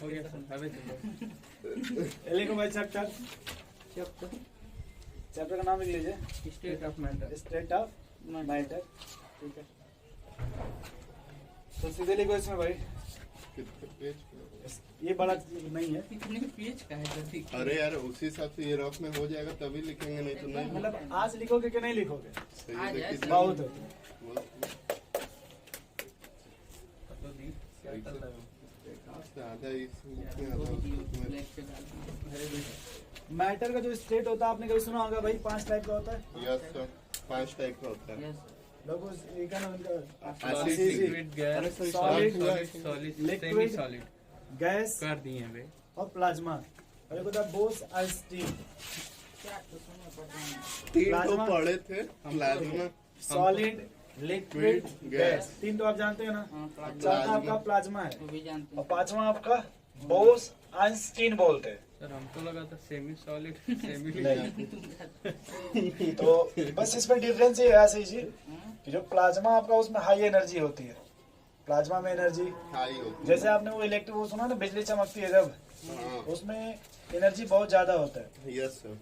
हो गया अबे चलो लिखो भाई चैप्टर चैप्टर का नाम लिख लीजिए state of matter state of matter. ठीक है, तो सीधे लिखो इसमें भाई। कितने पेज पे? ये बड़ा नहीं है, कितने पेज का है जल्दी अरे यार उसी हिसाब से ये रफ में हो जाएगा तभी लिखेंगे, नहीं तो नहीं। मतलब आज लिखोगे कि नहीं लिखोगे? सही आज देखिए, ऐसे बहुत है। आधा इसमें आधा उसमें। मैटर का जो स्टेट होता है आपने कभी सुना होगा भाई, 5 टाइप का होता है। यस सर, 5 टाइप का होता है। लोगों ये क्या नाम इनका? Liquid gas solid solid liquid semi solid gas कर दिए हैं वे और प्लाज्मा। और एक होता है बोस और स्टीम। 3 तो प्लाज्मा। पढ़े थे, plasma, solid liquid gas. Gas, 3 तो आप जानते हैं ना। चौथा आपका प्लाज्मा है वो भी जानते और हैं 5वां आपका बोस आइंस्टीन बोलते हैं। सर। हमको लगा था सेमी सॉलिड सेमी नहीं। तो बस इसमें डिफरेंस ये है ऐसे ही कि जो प्लाज्मा आपका उसमें हाई एनर्जी होती है। प्लाज्मा में एनर्जी हाई होती है। जैसे आपने वो इलेक्ट्रिक वो सुना ना, बिजली चमकती है जब, हाँ, उसमें एनर्जी बहुत ज्यादा होता है। Yes sir.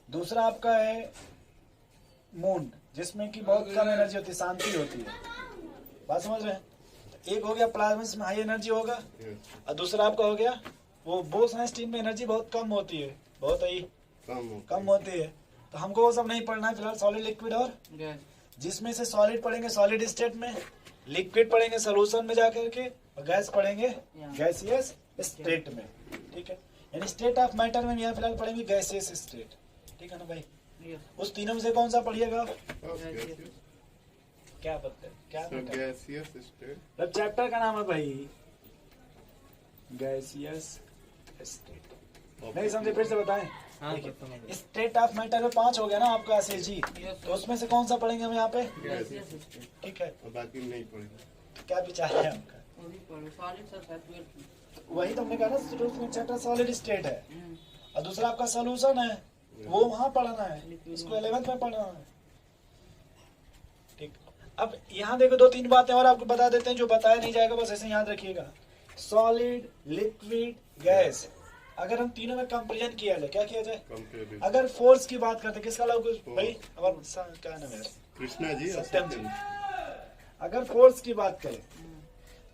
दूसरा आपका है मून, जिसमें कि बहुत कम एनर्जी होती है, शांति होती है। बात समझ रहे हैं? एक हो गया प्लाज्मा जिसमें हाई एनर्जी होगा, यस, और दूसरा आपका हो गया वो बोस आइंस्टीन में एनर्जी बहुत कम होती है, बहुत ही कम होती है। तो हमको वो सब नहीं पढ़ना है फिलहाल। सॉलिड लिक्विड और गैस जिसमें से सॉलिड पढ़ेंगे सॉलिड स्टेट में, लिक्विड पढ़ेंगे सोल्यूशन में जाकर के, और गैस पढ़ेंगे गैसियस स्टेट में। ठीक है, यानी स्टेट ऑफ मैटर में यहाँ फिलहाल पढ़ेंगे गैसियस स्टेट। ठीक है ना भाई? उस तीनों में से कौन सा पढ़िएगा आप? क्या बताए क्या बताए? Gaseous state. मतलब चैप्टर का नाम है भाई गैसियस स्टेट। नहीं समझे फिर से बताएं। हाँ देखिए स्टेट ऑफ मैटर में 5 हो गया ना आपका एस जी, तो उसमें से कौन सा पढ़ेंगे हम यहाँ पे? ठीक है, और बाकी नहीं पढ़ेंगे। तो क्या विचार है आपका? सॉलिड सर वही तो हमने कहा ना, चैप्टर सॉलिड स्टेट है और दूसरा आपका सोल्यूशन है, वो वहां पढ़ना है, इसको 11th में पढ़ना है। ठीक, अब यहाँ देखो 2-3 बातें और आपको बता देते हैं जो बताया नहीं जाएगा, बस ऐसे याद रखिएगा। सॉलिड लिक्विड गैस, अगर हम तीनों में कंपेरिजन किया जाए, क्या किया जाए? कंपेयर। अगर फोर्स की बात करते, किसका लोग भाई हमारा क्या नाम है? कृष्णा जी और सत्यम जी। सत्यम। अगर फोर्स की बात करें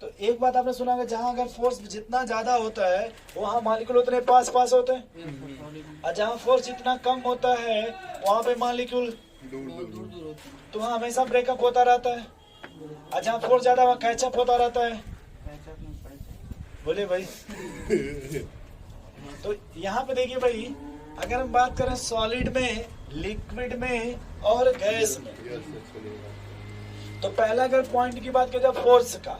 तो एक बात आपने सुना है, जहाँ अगर फोर्स जितना ज्यादा होता है वहाँ मॉलिक्यूल उतने पास पास होते हैं, और जहाँ फोर्स जितना कम होता है वहाँ पे मॉलिक्यूल दूर दूर दूर। दूर होते हैं तो वहाँ हमेशा ब्रेकअप होता रहता है, और जहाँ फोर्स ज्यादा वहाँ कैचअप होता रहता है। बोले भाई। तो यहाँ पे देखिए भाई, अगर हम बात करें सॉलिड में, लिक्विड में और गैस में, यस सर, चलेगा। तो पहला अगर पॉइंट की बात करें फोर्स का,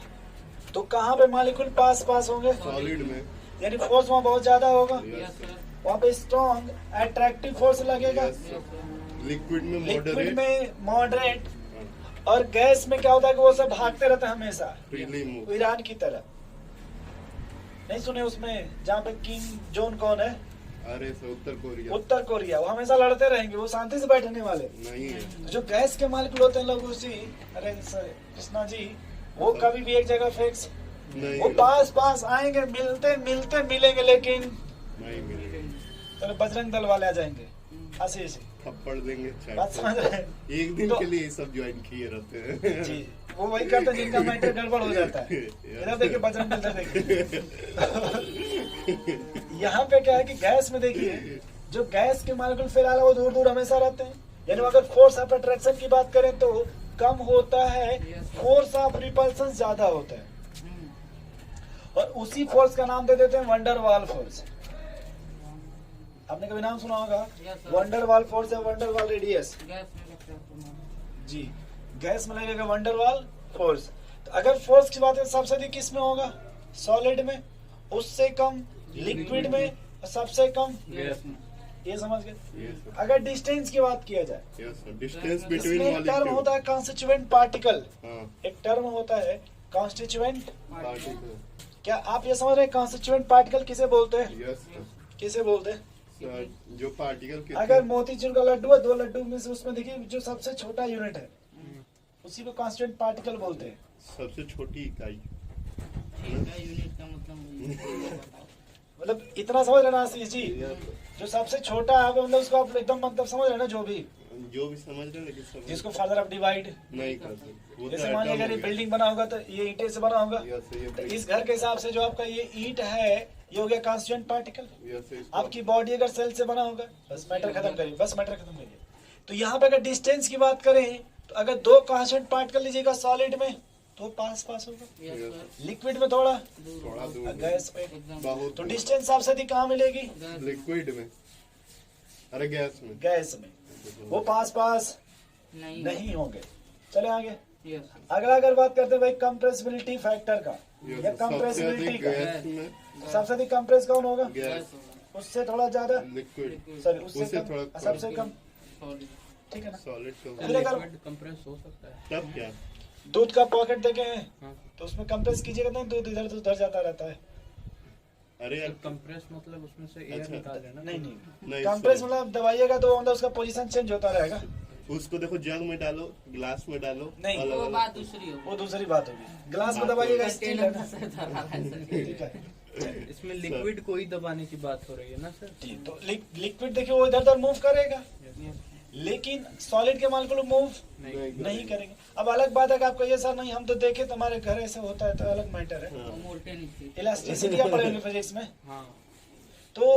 तो कहाँ पे मॉलिक्यूल पास पास होंगे? सॉलिड में। यानी फोर्स वहाँ बहुत ज्यादा होगा, यस सर। वहाँ पे स्ट्रॉन्ग अट्रैक्टिव फोर्स लगेगा। Yes sir. लिक्विड में लिक्विड मॉडरेट। में मॉडरेट, और गैस में क्या होता है कि वो सब भागते रहते हैं हमेशा फ्रीली मूव। ईरान की तरह। नहीं सुने उसमें जहाँ पे किम जोन कौन है? अरे सर, उत्तर कोरिया। उत्तर कोरिया। वो हमेशा लड़ते रहेंगे, वो शांति से बैठने वाले। नहीं है। तो जो गैस के मालिक होते हैं लोग उसी, अरे सर कृष्णा जी, वो कभी भी एक जगह फिक्स, नहीं वो पास पास आएंगे, मिलते मिलते मिलेंगे, लेकिन नहीं मिलेगा। तो बजरंग दल वाले आ जाएंगे ऐसे ऐसे। थप्पड़ देंगे बात समझ रहे हैं? एक दिन तो- के लिए ये सब ज्वाइन किए रहते हैं। जी, वो वही करते हैं जिनका मैटर गड़बड़ हो जाता है। इधर देखिए बजरंग दल, देखिए। यहाँ पे क्या है कि गैस में देखिए, जो गैस के मॉलिक्यूल फिलहाल वो दूर दूर हमेशा रहते हैं। यानी अगर फोर्स ऑफ अट्रैक्शन की बात करें तो कम होता है, फोर्स ऑफ रिपल्सन ज्यादा होता है। और उसी फोर्स का नाम दे देते हैं वंडर वाल फोर्स। आपने कभी नाम सुना होगा वंडर वाल फोर्स या वंडर वाल रेडियस? जी, गैस में लगेगा वंडर वाल फोर्स। तो अगर फोर्स की बात है सबसे अधिक किस में होगा? सॉलिड में, उससे कम लिक्विड में, और सबसे कम गैस में। ये समझ गए? Yes, sir. अगर डिस्टेंस की बात किया जाए, Yes, sir. डिस्टेंस इसमें बिटवीन एक टर्म होता है कॉन्स्टिट्यूएंट पार्टिकल। हाँ, एक टर्म होता है कॉन्स्टिट्यूएंट। पार्टिकल। क्या आप ये समझ रहे हैं कॉन्स्टिट्यूएंट पार्टिकल किसे बोलते हैं? Yes sir. किसे बोलते हैं? सर, जो पार्टिकल के अगर मोतीचूर का लड्डू है, 2 लड्डू में से उसमें देखिए जो सबसे छोटा यूनिट है उसी को कॉन्स्टिट्यूएंट पार्टिकल बोलते हैं। सबसे छोटी इकाई। ठीक है, यूनिट का मतलब वही है। बताओ। मतलब इतना समझ लेना आशीष जी, जो सबसे छोटा है मतलब उसको आप एकदम मतलब समझ लेना, जो भी समझ रहे हैं, लेकिन समझ जिसको फादर ऑफ डिवाइड, नहीं कर सकते। वो तो जैसे मान लीजिए atom अगर ये हो गया। बिल्डिंग बना होगा तो ये ईंटे से बना होगा, Yes, ये तो इस घर के हिसाब से जो आपका ये ईंट है ये हो गया कॉन्स्टिट्यूएंट पार्टिकल। Yes, इसको- आपकी बॉडी अगर सेल से बना होगा, बस मैटर खत्म करिए, बस मैटर खत्म करिए। तो यहाँ पे अगर डिस्टेंस की बात करें तो अगर दो कॉन्स्टेंट पार्टिकल लीजिएगा सॉलिड में तो पास पास होगा, यस सर, लिक्विड में थोड़ा, दूर थोड़ा होगा। दूर गैस पे एकदम बहुत तो दूर। डिस्टेंस सबसे अधिक कहाँ मिलेगी? गैस। लिक्विड में, अरे गैस में। गैस में। वो पास पास नहीं नहीं होंगे। चले आगे। यस सर, अगला अगर बात करते हैं भाई कंप्रेसिबिलिटी फैक्टर का, Yes, या सबसे कंप्रेसिबिलिटी अधिक का, गैस में, सबसे अधिक कंप्रेस कौन होगा? गैस, गैस होगा। उससे थोड़ा ज्यादा, लिक्विड, सॉरी उससे उससे कम, थोड़ा सबसे कम, सॉलिड। ठीक है ना। सॉलिड का फिर अगर लिक्विड कंप्रेस हो सकता है। तब क्या? दूध का पॉकेट देखे हैं हाँ, तो उसमें कंप्रेस कीजिएगा तो दूध इधर से उधर जाता रहता है। अरे यार, कंप्रेस मतलब उसमें से एयर अच्छा। निकाल देना। नहीं नहीं, नहीं, कंप्रेस sorry। मतलब दबाइएगा तो मतलब उसका पोजीशन चेंज होता रहेगा। उसको देखो, जग में डालो, गिलास में डालो, नहीं, अलग वो अलग। बात दूसरी होगी। वो दूसरी बात होगी। ग्लास में दबाइएगा स्टील है कंटेनर ना। में से धरा है सर। ठीक है इसमें लिक्विड को ही दबाने की बात हो रही है ना सर। जी, तो लिक्विड देखिए वो इधर उधर मूव करेगा, यस। लेकिन सॉलिड के मालिक्यूल मूव नहीं, नहीं करेंगे। अब अलग बात है कि आप कहिए सर नहीं हम तो देखे तो हमारे घर ऐसे होता है, तो अलग मैटर है। वो मोड़ते नहीं थे। इलास्टिसिटी आप पढ़ेंगे फिजिक्स में, हाँ, तो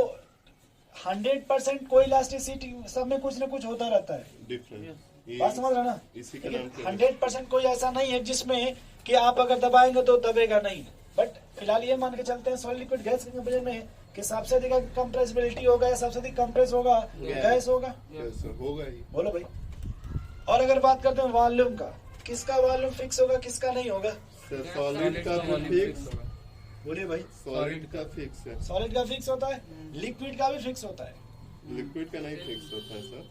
100% कोई इलास्टिसिटी सब में कुछ ना कुछ होता रहता है। डिफरेंट। बात समझ रहे ना? इसी का नाम लेकिन क्या है? 100% कोई ऐसा नहीं है जिसमें कि आप अगर दबाएंगे तो दबेगा नहीं। बट फिलहाल ये मान के चलते हैं सॉलिड लिक्विड गैस के कंपेरिजन में कि सबसे अधिक कंप्रेसिबिलिटी होगा या सबसे अधिक कंप्रेस होगा, गैस होगा। Yes, होगा ही। बोलो भाई। और अगर बात करते हैं वॉल्यूम का, किसका वॉल्यूम फिक्स होगा किसका नहीं होगा? सॉलिड का भी volume फिक्स, होगा। बोलिए भाई। सॉलिड का फिक्स है, सॉलिड का फिक्स होता है, लिक्विड का भी फिक्स होता है। लिक्विड का नहीं फिक्स होता है सर।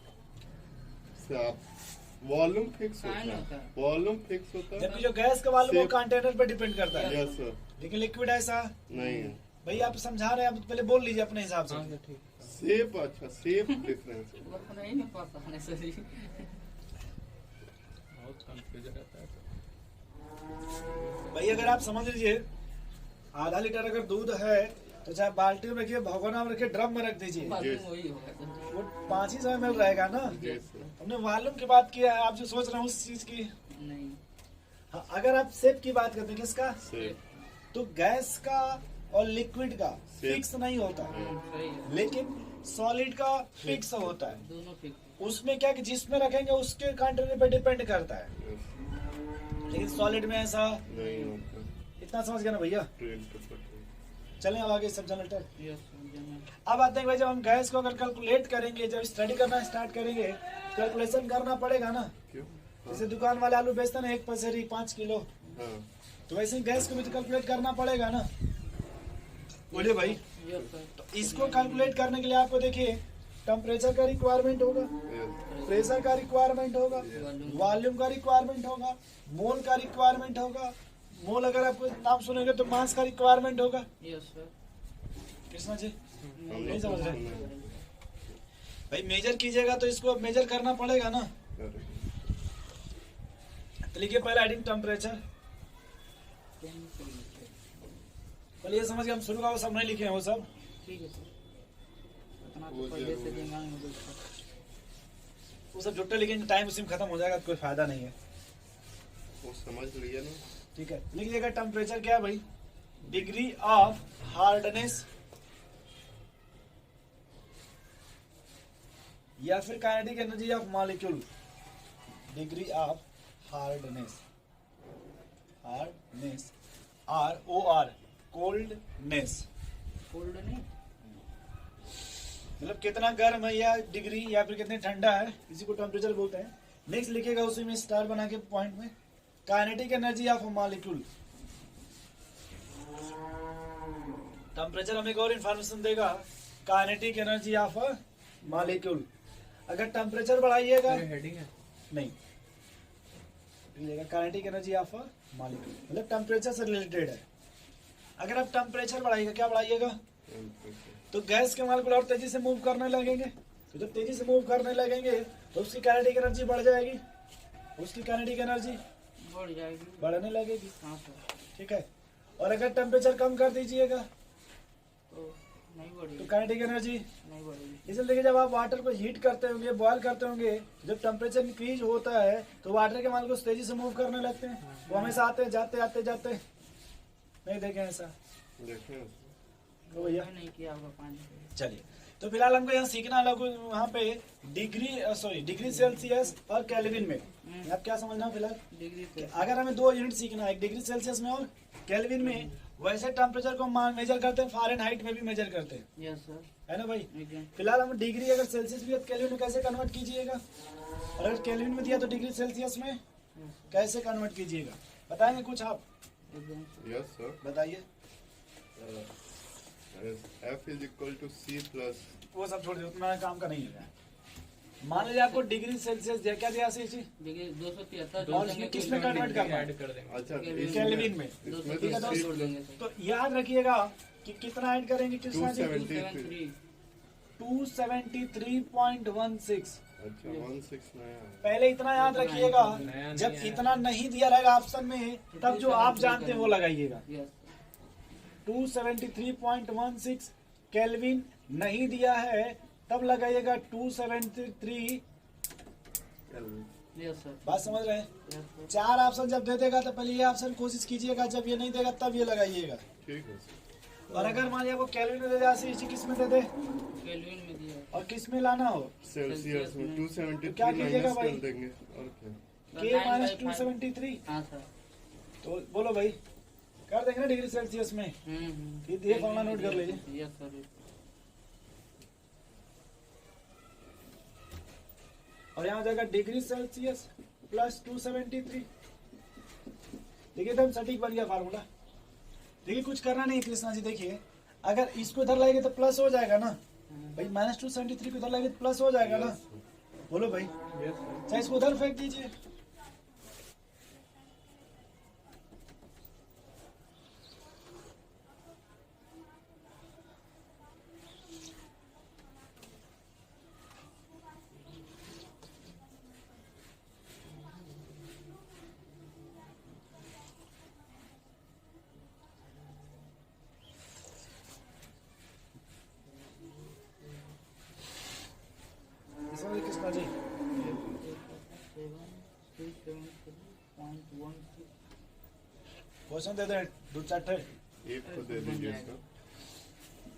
वॉल्यूम फिक्स होता Fine है, होता है। वॉल्यूम फिक्स होता है। जबकि जो गैस का वॉल्यूम वो Shape- कंटेनर पे डिपेंड करता है, यस सर, लेकिन लिक्विड ऐसा नहीं है। भाई आप समझा रहे हैं, आप पहले बोल लीजिए अपने हिसाब से। हाँ सर, ठीक। शेप, अच्छा शेप डिफरेंस है। वो तो नहीं पता है सर जी। बहुत कंफ्यूज रहता है सर। भाई अगर आप समझ लीजिए आधा लीटर अगर दूध है तो चाहे बाल्टी में रखिए, भगोना में रखिए, ड्रम में रख दीजिए, मालूम वही होगा सर। वो 5 ही समय में रहेगा ना। जी सर। हमने वॉल्यूम की बात की है, आप जो सोच रहे हैं उस चीज की। नहीं। हाँ, अगर आप शेप की बात करते हैं किसका, शेप, तो गैस का और लिक्विड का Shape। फिक्स नहीं होता है, सही है। लेकिन सॉलिड का फिक्स होता है। दोनों फिक्स। उसमें क्या कि जिसमें रखेंगे उसके कंटेनर पे डिपेंड करता है, yes, लेकिन सॉलिड में ऐसा नहीं होता। इतना समझ गया ना भैया। ट्रेन पे पटरी। चलें अब आगे सब जनरेटर। Yes general. अब आते हैं भाई, जब हम गैस को अगर कैलकुलेट करेंगे, जब स्टडी करना स्टार्ट करेंगे, कैलकुलेशन करना पड़ेगा ना। क्यों? जैसे दुकान वाले आलू बेचते हैं ना 1 पसेरी 5 किलो, हाँ, तो वैसे ही गैस को भी तो कैलकुलेट करना पड़ेगा ना। बोलिए भाई। Yes sir. तो इसको कैलकुलेट करने के लिए आपको देखिए टेम्परेचर का रिक्वायरमेंट होगा, yes, प्रेशर का रिक्वायरमेंट होगा, वॉल्यूम। वॉल्यूम का रिक्वायरमेंट होगा, मोल का रिक्वायरमेंट होगा। मोल अगर आपको नाम सुनेंगे तो मास का रिक्वायरमेंट होगा। Yes sir. कृष्णा जी हम नहीं लोग समझ रहे। सुना है। भाई मेजर कीजिएगा तो इसको मेजर करना पड़ेगा ना। अरे, तो लिखिए पहले एडिंग टेम्परेचर। पहले ये समझ के हम शुरू का वो सब नहीं लिखे हैं वो सब। ठीक है सर। इतना वो तो पहले से जरूरी। दिमाग में घुस था। वो सब जुट्टे लिखेंगे, टाइम उसी में खत्म हो जाएगा, कोई फायदा नहीं है। वो समझ लिया ना। ठीक है, लिख लीजिएगा टेम्परेचर क्या है भाई, डिग्री ऑफ हार्डनेस या फिर kinetic energy of molecule. Degree of hardness, hardness ROR coldness, cold नहीं। मतलब कितना गर्म है या डिग्री या फिर कितनी ठंडा है, इसी को टेम्परेचर बोलते हैं। नेक्स्ट लिखेगा उसी में स्टार बना के पॉइंट में, kinetic energy of molecule. Temperature हमें एक और इन्फॉर्मेशन देगा, काइनेटिक एनर्जी ऑफ मॉलिक्यूल। अगर टेम्परेचर बढ़ाइएगा, ये हेडिंग है। नहीं काइनेटिक एनर्जी ऑफ मॉलिक्यूल मतलब टेम्परेचर से रिलेटेड है। अगर आप टेम्परेचर बढ़ाइएगा, क्या बढ़ाइएगा, तो गैस के मॉलिक्यूल और तेजी से मूव करने लगेंगे। तो जब तेजी से मूव करने लगेंगे तो उसकी काइनेटिक एनर्जी बढ़ जाएगी, उसकी काइनेटिक एनर्जी बढ़ जाएगी। बढ़ने लगेगी। हाँ सर। ठीक है, और अगर टेम्परेचर कम कर दीजिएगा तो नहीं बढ़ेगी, तो काइनेटिक एनर्जी नहीं बढ़ेगी। इसलिए देखिए, जब आप वाटर को हीट करते होंगे, बॉयल करते होंगे, जब टेम्परेचर इंक्रीज होता है तो वाटर के मॉलिक्यूल्स तेजी से मूव करने लगते हैं। वो हमेशा आते जाते आते जाते नहीं देखे ऐसा देखें तो भैया। नहीं किया होगा पानी से। चलिए, तो फिलहाल हमको यहाँ सीखना है लोगों, वहाँ पे डिग्री सेल्सियस और केल्विन में आप क्या समझना है फिलहाल। डिग्री से अगर हमें 2 यूनिट सीखना है, एक डिग्री सेल्सियस में और केल्विन में, वैसे टेम्परेचर को मेजर करते हैं, फ़ारेनहाइट में भी मेजर करते हैं, यस सर। है ना भाई। एकदम फिलहाल हम डिग्री अगर सेल्सियस भी है तो केल्विन में कैसे कन्वर्ट कीजिएगा, और अगर केल्विन में दिया तो डिग्री सेल्सियस में कैसे कन्वर्ट कीजिएगा, बताएंगे कुछ आप, एकदम यस सर। बताइए। F is equal to C plus वो सब छोड़ दो, उतना काम का नहीं है। मान लीजिए आपको डिग्री सेल्सियस दिया, क्या दिया सी डिग्री 273 और इसमें किस में कन्वर्ट करना है? ऐड कर देंगे। अच्छा केल्विन में। इसमें ठीक है तो दोस्त? C जोड़ देंगे सर। तो याद रखिएगा कि कितना ऐड करेंगे कृष्णा जी, 273 273.16। अच्छा 16 नया है। पहले इतना याद रखिएगा, नया जब नहीं इतना नहीं दिया रहेगा ऑप्शन में, तब जो आप जानते हैं वो लगाइएगा। यस 273.16 केल्विन नहीं दिया है, तब लगाइएगा 273। Yes sir. बात समझ रहे हैं? Yes sir. 4 ऑप्शन जब दे देगा तो पहले ये ऑप्शन कोशिश कीजिएगा, जब ये नहीं देगा तब ये लगाइएगा। ठीक है सर। और अगर मान लिया वो केल्विन में दे दे, इसी किस में दे दे केल्विन में दिया है। और किस में लाना हो, सेल्सियस में 273 क्या कीजिएगा माइनस भाई? कर देंगे और क्या। K minus 273। हाँ सर। तो बोलो भाई, कर देंगे ना डिग्री सेल्सियस में। ये फॉर्मूला नोट कर लीजिए। Yes sir. और यहाँ हो जाएगा डिग्री सेल्सियस प्लस 273। देखिए एकदम सटीक बन गया फार्मूला। देखिए कुछ करना नहीं कृष्णा जी, देखिए अगर इसको इधर लाएंगे तो प्लस हो जाएगा ना भाई, माइनस 273 को इधर लाएंगे तो प्लस हो जाएगा ना। बोलो भाई, यस सर। चाहे इसको उधर फेंक दीजिए। समझ कृष्णा जी, 7.16 क्वेश्चन दे दें 2-4 ठे। एक को दे दीजिए सर।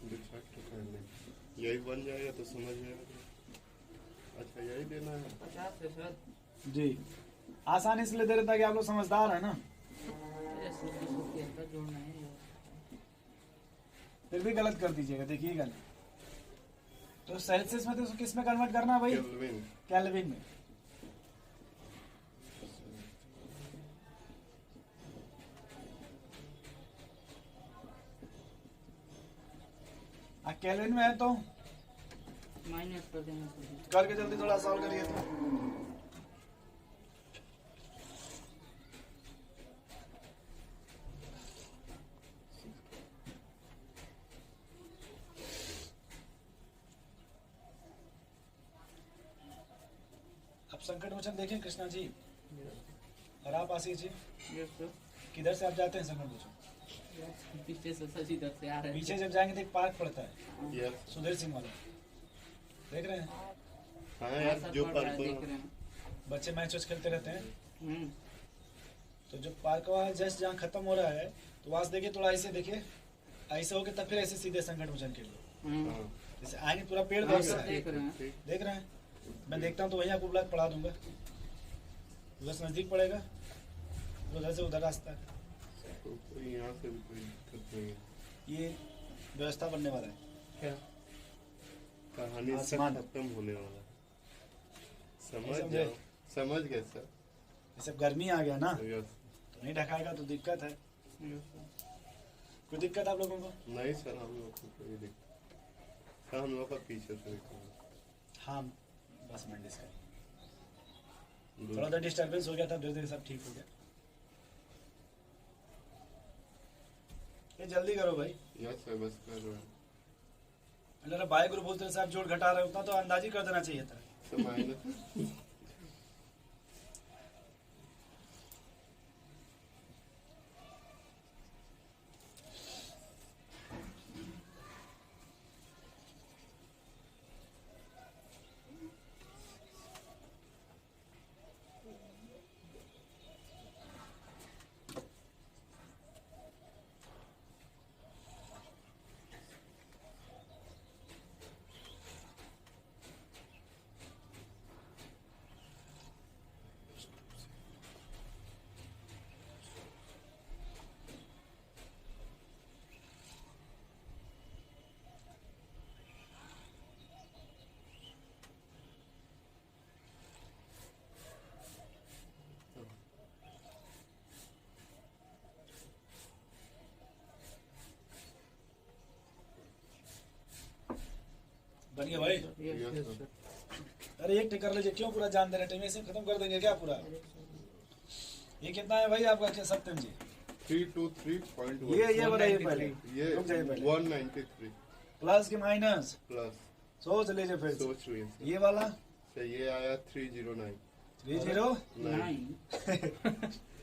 डिफेक्ट कर लेंगे, यही बन जाएगा तो समझ में आएगा। अच्छा यही देना है। 50 है सर। जी, आसान इसलिए दे रहे ताकि आप लोग समझदार है ना, यस सर। 273 जोड़ना है। फिर भी गलत कर दीजिएगा। देखिएगा, तो सेल्सियस में तो उसको किस में कन्वर्ट करना है भाई, केल्विन केल्विन में। केल्विन में है तो माइनस कर देंगे सर। करके जल्दी थोड़ा सॉल्व करिए तो। अब संकट मोचन देखें कृष्णा जी, और आप आशीष जी, यस सर। किधर से आप जाते हैं संकट मोचन? पीछे से सर इधर से आ रहे हैं। पीछे जब जाएंगे तो एक पार्क पड़ता है, यस। सुधीर सिंह वाला, देख रहे हैं? हाँ यार सर, जो पढ़ रहे हैं, पर देख रहे हैं। बच्चे मैच वैच खेलते रहते हैं, हम्म। तो जो पार्क वहाँ जस्ट जहाँ खत्म हो रहा है, तो वहां से देखिए, थोड़ा ऐसे देखिए, ऐसे होके तब फिर ऐसे सीधे संकट मोचन के लिए हाँ जैसे आएंगे, पूरा पेड़ हाँ, देख सर, रहे हैं, देख रहे हैं। ठीक। देख रहे हैं? मैं देखता हूँ तो वही आपको ब्लॉक पढ़ा दूंगा, बस नजदीक पड़ेगा, उधर से उधर रास्ता है। तो कोई यहाँ से भी कोई दिक्कत नहीं है। ये व्यवस्था बनने वाला है। क्या? कहानी सब आसमान। खत्म होने वाला है। समझ समझे? जाओ, समझ गए सर। जैसे गर्मी आ गया ना, यस। तो नहीं ढकाएगा तो दिक्कत है। Yes sir. कोई दिक्कत आप लोगों को? नहीं सर, हम लोग को कोई दिक्कत सर, हम लोग का पीछे से दिक्कत हाँ, बस मंडिस का है। थोड़ा सा डिस्टर्बेंस हो गया था, धीरे धीरे सब ठीक हो गया। ये जल्दी करो भाई। यस सर, बस कर रहे हैं। अगर बाय ग्रुप बोलते से आप जोड़ घटा रहे हो, उतना तो अंदाजी कर देना चाहिए था। सर माइनस बन गया भाई। Yes, yes sir. सर। अरे एक टिक कर लीजिए, क्यों पूरा जान दे रहे टाइम से खत्म कर देंगे क्या पूरा? ये कितना है भाई आपका क्या सत्यम जी? 323.1. ये बताइए पहले, ये रुक जाइए पहले। 193 प्लस की माइनस प्लस सोच लीजिए फिर से। सोच रही है ये वाला तो ये आया 309. 30 नहीं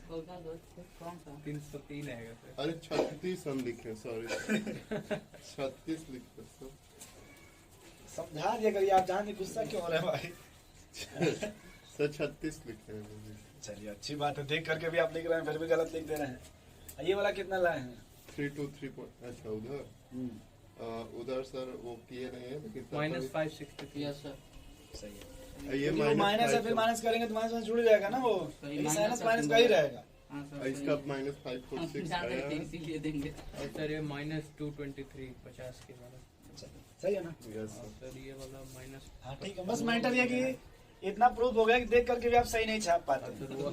होगा दोस्त कौन सा 303 आएगा सर। अरे 36 हम लिखे, सॉरी 36 लिखे सर. समझा दिया करिए, आप जान गुस्सा क्यों हो रहे हैं भाई? सर 36 लिखे हैं. चलिए अच्छी बात है, देख करके भी आप लिख रहे हैं फिर भी गलत लिख दे रहे हैं। ये वाला कितना लाए हैं? 323. अच्छा उधर सर वो किए नहीं है लेकिन -563। यस सर सही है। ये माइनस है, फिर माइनस करेंगे तो माइनस जुड़ जाएगा ना वो, माइनस माइनस का ही रहेगा। हाँ सर इसका -546 जान रहे थे आया. इसीलिए देंगे। और सर ये -223 50 के वाला। सही है ना? यस और सर. सर ये वाला माइनस हाँ ठीक है, बस मैटर ये कि इतना प्रूफ हो गया कि देख करके भी आप सही नहीं छाप पाते। सर वो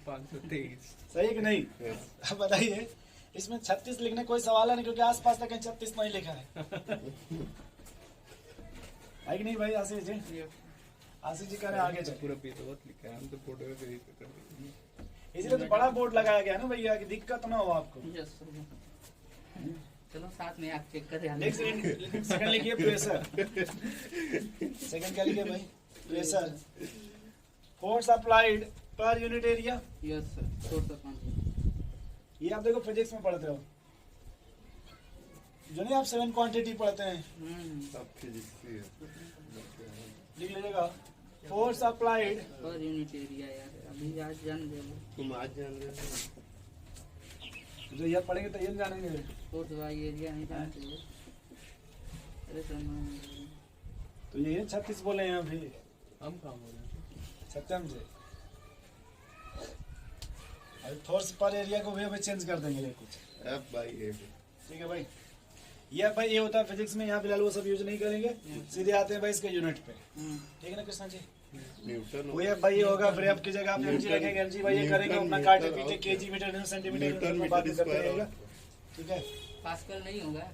523। सही है कि नहीं? यस. अब बताइए, इसमें 36 लिखने कोई सवाल है नहीं, क्योंकि आसपास तक 36 नहीं लिखा है। है कि नहीं भाई आशीष जी? आशीष जी कह रहे हैं आगे चल। पूरा बेदवत लिखा है, हम तो फोटो में भी कर दिए। इसलिए तो बड़ा बोर्ड लगाया गया ना भैया, कि दिक्कत ना हो आपको। यस सर चलो साथ में आप चेक करें। एक सेकंड लिखिए, प्रेशर। सेकंड क्या लिखिए भाई? Pressure. Force applied per unit area. Yes sir source of ये आप देखो फिजिक्स में पढ़ते हो, जो नहीं आप 7 क्वांटिटी पढ़ते हैं, सब फिजिक्स ही है. लिख लीजिएगा। Force applied per unit area यार अभी आज जान दे तुम आज जान रहे हो. जो ये पढ़ेंगे तो ये नहीं जानेंगे। फोर्स बाय एरिया नहीं जानते हो। अरे सर तो ये 36 बोले हैं अभी हम कहाँ बोल रहे हैं? सत्यम जी। अभी फोर्स पर एरिया को भी अभी चेंज कर देंगे ये कुछ। F/A. ठीक है भाई, ये भाई ये होता है फिजिक्स में, यहाँ फिलहाल वो सब यूज नहीं करेंगे, सीधे आते हैं भाई इसके यूनिट पे। ठीक है ना कृष्णा जी? न्यूटन. वो ये भाई होगा, फिर आपकी जगह आप एमजी रखेंगे, एमजी भाई ये करेंगे अपना काटे पीटे, केजी मीटर सेंटीमीटर न्यूटन में बात मीटर करते स्क्वायर. रहेगा। ठीक है, पास्कल नहीं होगा।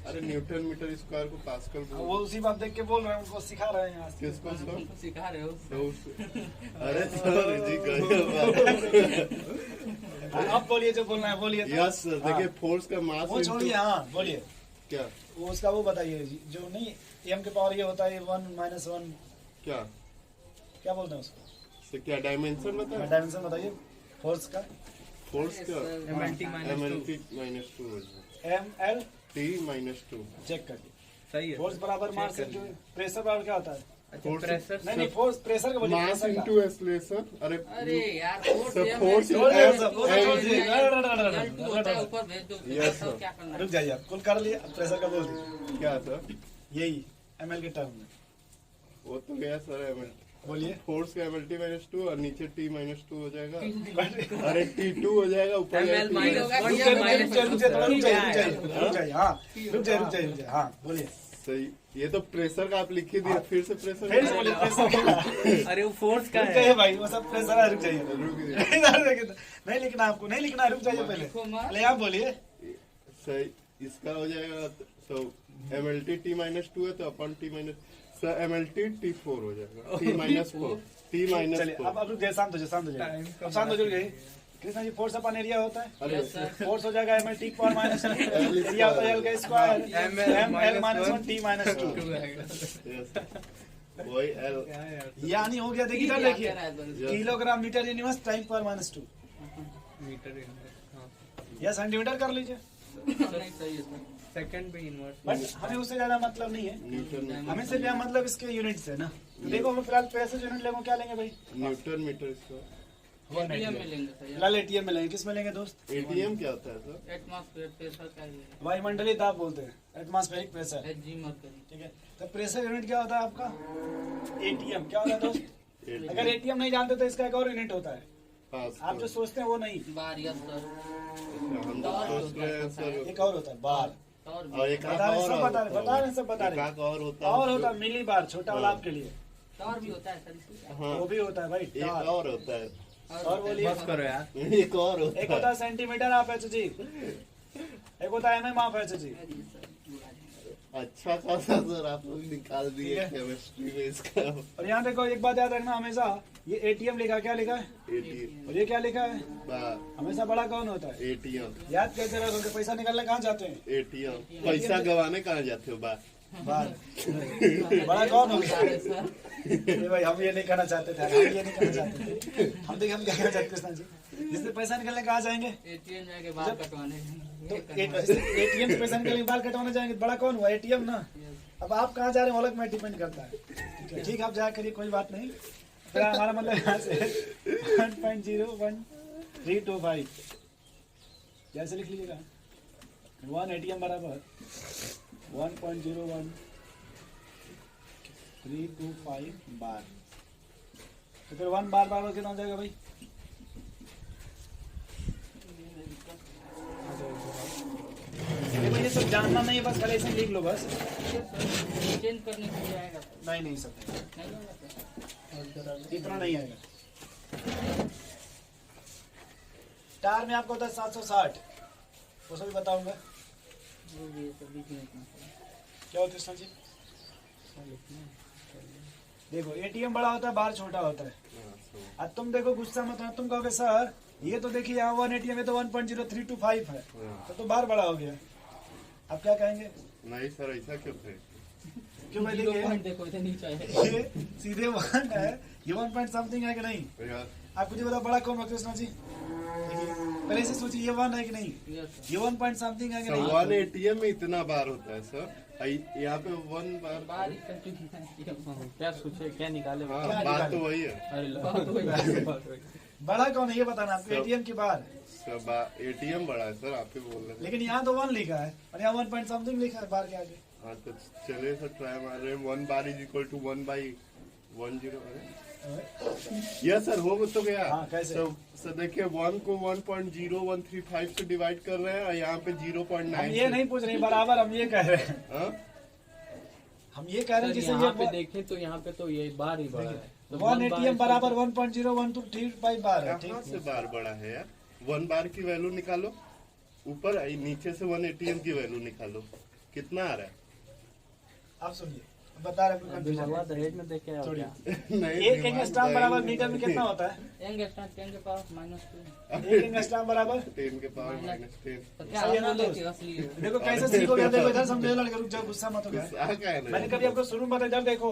अरे न्यूटन मीटर स्क्वायर को पास्कल वो उसी बात देख के बोल रहे हैं, उनको सिखा रहे हैं आज। किसको सर? हमको सिखा रहे हो। अरे सर जी कहिए. आप बोलिए जो बोलना है बोलिए। Yes sir. देखिए फोर्स का मास वो छोड़िए, हाँ बोलिए। क्या वो उसका वो बताइए जो नहीं एम के पावर ये होता है 1 - 1, क्या क्या बोलते हैं उसको? तो क्या डायमेंशन बता. डायमेंशन बताइए फोर्स का। फोर्स का MLT MLT -2 हो जाए. M L T -2. चेक करिए। सही है। फोर्स बराबर चेक मास कर इंटू लिया। प्रेशर बराबर क्या होता है? अच्छा Force- प्रेशर नहीं फोर्स प्रेशर का बोलिए। मास pressure का। Into acceleration. अरे अरे यार फोर्स सर, force छोड़ दे, F- सब, वो L- छोड़ दे। होता है ऊपर भेज दो Yes, बताओ sir. क्या करना है। रुक जाइए, आप कुल कर लिए, अब प्रेशर का बोल दीजिए। क्या सर? यही एमएल के टर्म में वो तो गया सर. बोलिए। फोर्स का MLT -2 और नीचे T -2 हो जाएगा. अरे T2 हो जाएगा ऊपर ML जाएगा minus होगा, one रुक या जाइए, minus रुक जाइए, थोड़ा रुक जाइए, क्या है? रुक जाइए, हाँ रुक जाइए, हाँ बोलिए। सही. ये तो प्रेशर का आप लिख ही दिया, फिर से प्रेशर. फिर से बोलिए प्रेशर का। अरे वो फोर्स का रुक है। जाइए भाई, वो सब प्रेशर है, रुक जाइए। रुक जाइए. नहीं लिखना आपको, नहीं लिखना, रुक जाइए पहले। लिखो मत। पहले आप बोलिए। सही. इसका हो जाएगा तो MLT T -2 है तो अपन T सर MLT T4 हो जाएगा. T -4 T चलिए -4. अब रुक जाइए, शांत हो जाइए, शांत हो Time जाइए। का अब शांत हो बात जाइए। कृष्णा जी फोर्स अपन एरिया होता है, अरे यस सर फोर्स हो जाएगा M L T power minus area होता है एल का square M L -1 T -2। Two आएगा। yes. वही L. क्या है यार? यानी हो गया, देखिए इधर क्या देखिए, कह रहा है बस? Yes. Kilogram metre inverse time power -2 metre inverse. हाँ या सेंटीमीटर कर लीजिए, नहीं सही है सर। सेकंड पे इनवर्स। बट हमें उससे ज्यादा मतलब नहीं है, न्यूटन हमें सिर्फ यहाँ मतलब इसके यूनिट से ना। तो देखो हम फिलहाल पैसे यूनिट लेंगे, क्या लेंगे भाई? न्यूटन मीटर इसका. एटीएम में लेंगे सर यार। फिलहाल एटीएम में लेंगे, किस में लेंगे दोस्त? ATM क्या होता है सर? एटमॉस्फेयर प्रेशर का ही है। वायुमंडलीय दाब बोलते हैं, एटमॉस्फेरिक प्रेशर। Hg mercury. ठीक है, तो प्रेशर यूनिट क्या होता है आपका? एटीएम। क्या होता है दोस्त? ATM. अगर एटीएम नहीं जानते तो इसका एक और यूनिट होता है, पास आप जो सोचते हैं वो नहीं, बार यस सर। हम तो सोच रहे हैं सर. एक और होता है बार। और और एक बता रहे हैं, सब बता रहे, बता रहे हैं, सब बता रहे हैं। एक और होता है. और होता है मिली बार, छोटा वाला आपके लिए, टावर भी होता है सर इसमें। हाँ. वो भी होता है भाई। एक टार। और होता है. और बोलिए। बस करो यार। एक और एक होता होता है. है सेंटीमीटर आप एच जी, एक होता है एमएम आप एच जी। अच्छा खासा सर आप लोग निकाल दिए ठीक है। केमिस्ट्री में इसका। और यहाँ देखो एक बात याद रखना हमेशा, ये एटीएम लिखा, क्या लिखा है? एटीएम और ये क्या लिखा है? बार हमेशा बड़ा कौन होता है? एटीएम याद कैसे रखोगे? पैसा निकालने कहाँ जाते हैं? एटीएम पैसा गवाने कहाँ जाते हो बार? बाहर। बड़ा कौन होगा? ये भाई हम ये नहीं करना चाहते थे, हम ये नहीं करना चाहते थे। हम देखिए हम क्या करना चाहते कृष्णा जी, जिससे पैसा निकलने कहाँ जाएंगे? एटीएम जाके बाल कटवाने तो एटीएम से पैसा निकलने बाल कटवाने जाएंगे, बड़ा कौन हुआ? एटीएम ना। अब आप कहाँ जा रहे हैं अलग में डिपेंड करता है। ठीक है आप जा करिए, कोई बात नहीं। फिर हमारा मतलब यहाँ से 1.01325 जैसे लिख लीजिएगा 1 एटीएम बराबर 1.01325 बार। तो फिर 1 बार बार कितना हो जाएगा भाई? देखो ये सब जानना नहीं है, बस खाली ऐसे लिख लो बस। चेंज करने के लिए आएगा तो नहीं सब नहीं होगा तो इतना नहीं आएगा। स्टार में आपको होता है 760, वो सब बताऊंगा वो भी तो बीच में इतना क्या होता है कृष्णा जी। देखो एटीएम बड़ा होता है, बार छोटा होता है। अब तुम देखो गुस्सा मत होना, तुम कहोगे सर ये तो देखिए यहाँ 1 एटीएम है तो 1.0325 है, तो बार बड़ा हो गया। अब क्या कहेंगे? नहीं सर ऐसा क्यों थे? क्यों भाई? 0 देखिए पॉइंट देखो इधर नीचे है। ये सीधे 1 है, ये 1 पॉइंट समथिंग है कि नहीं? यार आप मुझे बताओ बड़ा कौन है कृष्णा जी? देखिए पहले से सोचिए ये 1 है कि नहीं? यस सर ये 1 पॉइंट समथिंग है कि नहीं? 1 एटीएम में इतना बार होता है सर, यहाँ पे 1 बार। बाल कंटिन्यू क्या सोचे, क्या निकाले? हाँ क्या बात निकाले? तो वही है अरे ला। बात वही है। बड़ा कौन है ये बताना आपको, सब- एटीएम की बार। सर एटीएम बड़ा है सर, आप ही बोल रहे हैं। लेकिन यहाँ तो 1 लिखा है और यहाँ 1 पॉइंट समथिंग लिखा है बार के आगे। हाँ तो चलिए सर ट्राई मार रहे हैं। 1 बार is equal to 1/10। Yes sir हो तो गया। हाँ, कैसे? सर देखिए 1 को 1.0135 से डिवाइड कर रहे हैं और यहाँ पे 0.9 हम ये नहीं पूछ रहे बराबर, हम ये कह रहे हैं, हाँ? हम ये कह रहे हैं सर, जैसे यहाँ पे ये देखें तो यहाँ पे तो ये बार ही बड़ा है। तो 1 1 एटीएम बार बराबर 1.01235 बार है। कहाँ ठीक से बार बड़ा है यार? 1 बार की वैल्यू निकालो, ऊपर नीचे से 1 एटीएम की वैल्यू निकालो, कितना आ रहा है? आप सुनिए बता रहे हैं अभी confusion। भगवा दहेज में देख के आओ छोड़िए। क्या? नहीं एक एंगस्ट्रॉम बराबर मीटर में कितना होता है? यंग स्टार 10 के पावर -2 एक एंगस्ट्रॉम बराबर 10 के पावर -10। तो क्या सही है ना होना दोस्त? लेके असली है। देखो कैसे सीखोगे, देखो इधर समझो लड़के, रुक जाओ गुस्सा मत हो गया। गुस्सा का है मैंने कभी आपको शुरू में बताया, इधर देखो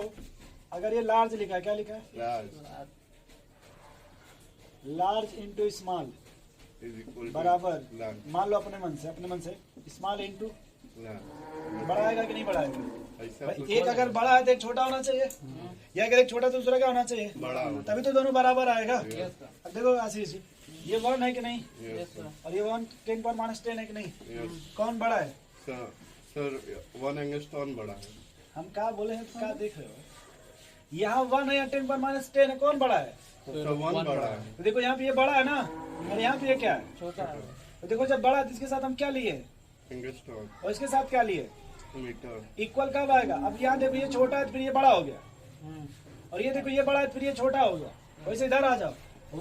अगर ये लार्ज लिखा है, क्या लिखा है? Large large into small is equal बराबर, लार्ज मान लो अपने मन से स्मॉल इंटू लार्ज बड़ा आएगा कि नहीं बड़ा आएगा? ऐसा भाई कुछ एक अगर बड़ा है तो एक छोटा होना चाहिए, या अगर एक छोटा तो दूसरा क्या होना चाहिए? बड़ा होता तभी तो दोनों बराबर आएगा। यस सर अब देखो आशीष जी, ये 1 है कि नहीं? है। यस सर और ये 1 10 पर -10 है कि नहीं? यस कौन बड़ा है? सर सर 1 एंगस्ट्रॉम बड़ा है। हम क्या बोले हैं, क्या देख रहे हो? यहाँ 1 है या 10 पर -10 है, कौन बड़ा है? सर 1 बड़ा है। तो देखो यहाँ पे ये बड़ा है ना, और यहाँ पे ये क्या है? छोटा है तो देखो जब बड़ा है तो इसके साथ हम क्या लिए एंगस्ट्रॉम और इसके साथ क्या लिए? मीटर इक्वल कब आएगा? अब यहाँ देखो ये छोटा है तो फिर ये बड़ा हो गया, हम्म, और ये देखो ये बड़ा है तो फिर ये छोटा हो गया। वैसे इधर आ जाओ,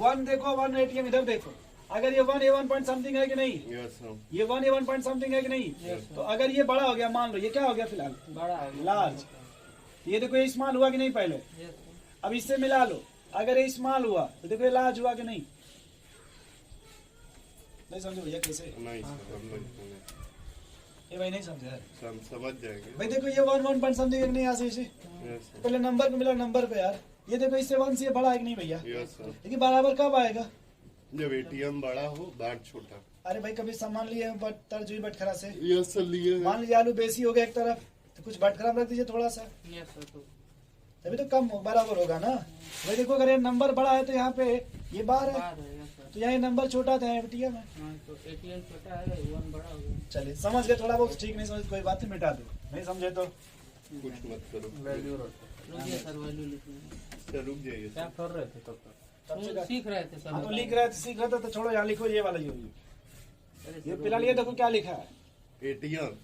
1 देखो 1 एटीएम इधर देखो, अगर ये 1 पॉइंट समथिंग है कि नहीं? यस सर ये 1 पॉइंट समथिंग है कि नहीं? तो अगर ये बड़ा हो गया, मान लो ये क्या हो गया फिलहाल? बड़ा है लार्ज। ये देखो ये स्मॉल हुआ कि नहीं पहले? यस सर अब इससे मिला लो, अगर ये स्मॉल हुआ तो देखो ये लार्ज हुआ कि नहीं? नहीं समझो भैया कैसे? नहीं सर हम नहीं समझे। ये भाई नहीं समझे यार। सर हम समझ जाएंगे। भाई देखो ये 1 पॉइंट समथिंग है कि नहीं? आशीष जी यस सर पहले नंबर पे मिला, नंबर पे यार ये देखो इससे 1 से ये बड़ा है कि नहीं भैया? यस सर लेकिन बराबर कब आएगा? जब एटीएम बड़ा हो बार छोटा। अरे भाई कभी सामान लिए बट तरजुई बटखरा से, यस सर लिए मान लीजिए आलू बेसी हो गया एक तरफ तो कुछ बटखरा में रख दीजिए थोड़ा सा, यस सर तो तभी तो कम बराबर होगा ना। भाई देखो अगर ये नंबर बड़ा है तो यहाँ पे ये बार है, बार है यस सर तो यहाँ ये नंबर छोटा था एटीएम है। हाँ तो एटीएम छोटा है 1 बड़ा हो गया चलिए समझ गए, थोड़ा बहुत ठीक नहीं समझ कोई बात नहीं, मिटा दो, नहीं समझे तो कुछ मत करो। वैल्यू रुकिए सर वैल्यू लिखिए सर रुक जाइए क्या सर। कर रहे थे तब तक? तब से क्या- सीख रहे थे सर हाँ तो लिख रहे थे, सीख रहे थे तो छोड़ो, यहाँ लिखो ये वाला ये फिलहाल ये देखो क्या लिखा है? एटीएम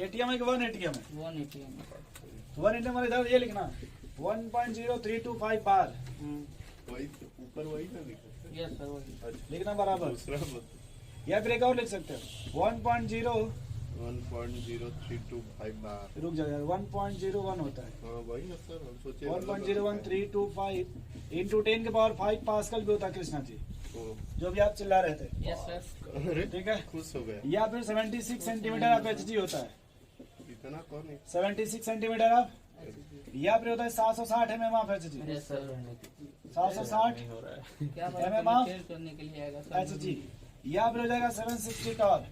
एटीएम है कि 1 एटीएम है? 1 एटीएम 1 एटीएम वाले इधर ये लिखना 1.0325 बार वही तो, ऊपर वही ना लिखा सर। यस सर वही अच्छा, लिखना बराबर, दूसरा बता। या फिर एक और लिख सकते हो 1.0 1.0325 बार। रुक जाओ यार, 1.01 होता है। हाँ वही ना सर, हम सोचे 1.01325 इंटू 10 के पावर 5 पास्कल भी होता है कृष्णा जी, ओ, जो भी आप चिल्ला रहे थे। Yes sir. अरे ठीक है, खुश हो गया। या फिर 76 सेंटीमीटर ऑफ एचजी होता है, इतना कौन है? 76 सेंटीमीटर ऑफ, या फिर होता है 760 mm of Hg, yes sir. 760 नहीं हो रहा है। क्या MM मतलब चेंज करने के लिए आएगा सर? एचजी, या फिर हो जाएगा 760 टॉर।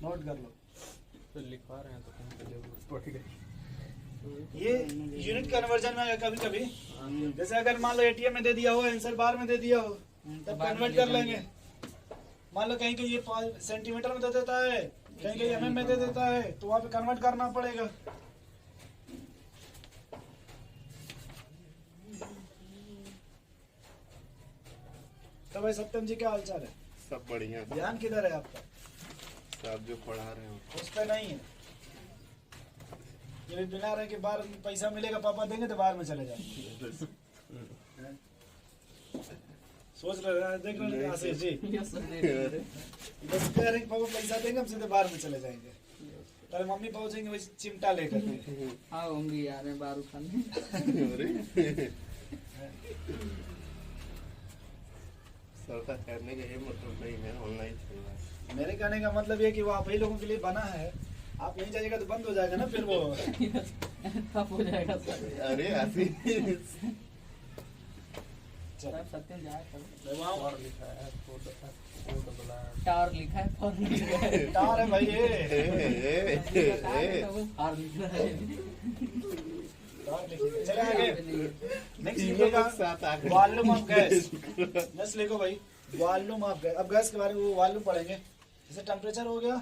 नोट कर लो, तो लिखवा रहे हैं तो कहीं पे जरूरत पड़ गई। ये यूनिट कन्वर्जन में कभी कभी, जैसे अगर मान लो एटीएम में दे दिया हो, आंसर बार में दे दिया हो, तब कन्वर्ट कर लेंगे। मान लो कहीं कहीं ये सेंटीमीटर में दे देता है, कहीं कहीं एमएम में दे देता है, तो वहां पे कन्वर्ट करना पड़ेगा। तो भाई सत्यम जी क्या हालचाल है? सब बढ़िया। ध्यान किधर है आपका? सब जो पढ़ा रहे हो उस पे नहीं है। ये भी बिना रहे कि बाहर पैसा मिलेगा, पापा देंगे तो बाहर में चले जाए। सोच रहे हैं, देख रहे हैं आशीष जी, यस सर। बस कह रहे हैं कि पापा पैसा देंगे, हम सीधे बाहर में चले जाएंगे। पहले मम्मी पहुंचेंगे वही चिमटा लेकर। हाँ हम भी आ रहे हैं बारू खाने। अरे सर का कहने का ये मतलब नहीं है, ऑनलाइन चल रहा है। मेरे कहने का मतलब ये कि वो आप ही लोगों के लिए बना है, आप यहीं जाइएगा तो बंद हो जाएगा ना फिर वो। तब हो जाएगा सर। अरे ऐसी सर सत्यम जाए सर। और लिखा है टार लिखा है, फॉर लिखा है। टार है भाई ये, हार लिख रहा है। टार लिखिएगा। चले आगे, नेक्स्ट तीनों लिखिएगा लोग साथ आ गए। Volume of gas. नेक्स्ट लिखो भाई, वॉल्यूम ऑफ गैस। अब गैस के बारे में वो वॉल्यूम पढ़ेंगे, जैसे टेम्परेचर हो गया,